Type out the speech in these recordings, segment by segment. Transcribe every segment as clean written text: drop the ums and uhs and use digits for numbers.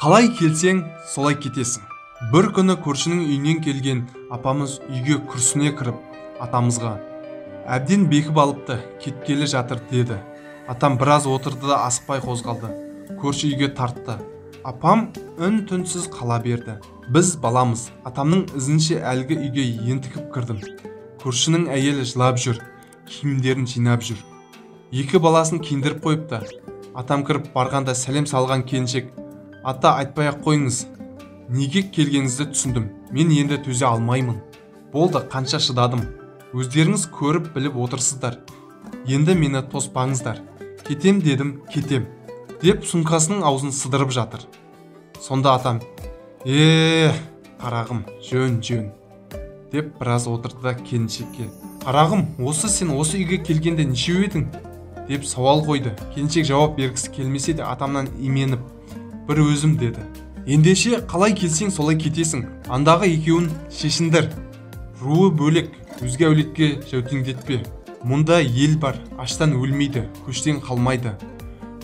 Қалай келсең, солай кетесің. Бір күні көршінің үйінен келген апамыз үйге күрсіне кіріп, атамызға: "Әбден бекіп алыпты, кеткелі жатыр" деді. Атам біраз отырды да асықпай қозғалды. Көрші үйге тартты. Апам үн-түнсіз қала берді. Біз баламыз. Атамның ізінше әлгі үйге ентігіп кірдім. Көршінің әйелі жылап жүр, киімдерін жинап жүр. Екі баласын киіндіріп қойыпты. Атам кіріп барғанда сәлем салған келіншек: "Ата, айтпай-ақ қойыңыз. Неге келгеніңізді түсіндім. Мен енді төзе алмаймын. Болды, қанша шыдадым. Өздеріңіз көріп біліп отырсыздар. Енді мені тоспаңыздар. Кетем дедім, кетем" деп сумкасының аузын сыдырып жатыр. Сонда атам: Қарағым, жөн" деп біраз отырды да келіншекке: "Қарағым, осы сен осы үйге келгенде нешеу едің?" деп сауал қойды. Келіншек жауап бергісі келмесе де атамнан именіп: "Бір өзім" деді. "Ендеше қалай келсең солай кетесің. Андағы екеуін шешіндір. Руы бөлек, өзге әулетке жәутеңдетпе. Мұнда ел бар, аштан өлмейді, көштен қалмайды.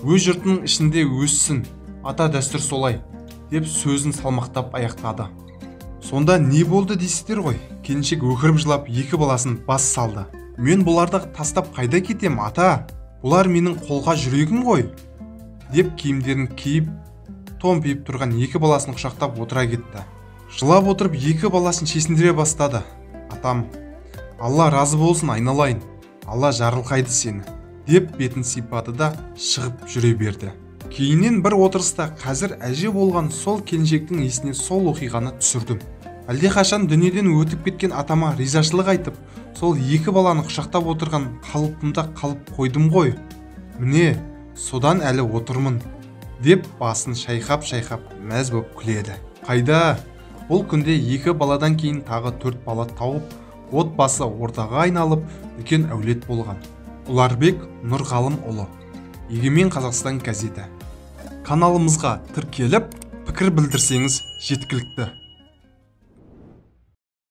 Өз жұртының ішінде өссін, ата дәстүр солай" деп сөзін салмақтап аяқтады. Сонда не болды дейсіздер ғой? Келіншек өкіріп жылап екі баласын бас салды. "Мен бұларды тастап қайда кетем, ата? Бұлар менің қолға жүрегім ғой" деп киімдерін киіп, томпиып тұрған екі баласын құшақтап отыра кетті. Жылап отырып екі баласын шешіндіре бастады. Атам: "Алла разы болсын, айналайын. Алла жарылқайды сені" деп бетін сипады да шығып жүре берді. Кейіннен бір отырыста қазір әже болған сол келіншектің есіне сол оқиғаны түсірдім. Әлдеқашан дүниеден өтіп кеткен атама ризашылық айтып, сол екі баланы құшақтап отырған қалпымда қалып қойдым ғой. Міне, содан әлі отырмын" деп басын шайқап мәз боп күледі. Қайда? Бұл күнде екі баладан кейін тағы 4 бала тауып, отбасы ортаға айналып, үлкен әулет болған. Ұларбек Нұрғалымұлы, Егемен Қазақстан газеті. Каналымызға тіркеліп, пікір білдірсеңіз жеткілікті.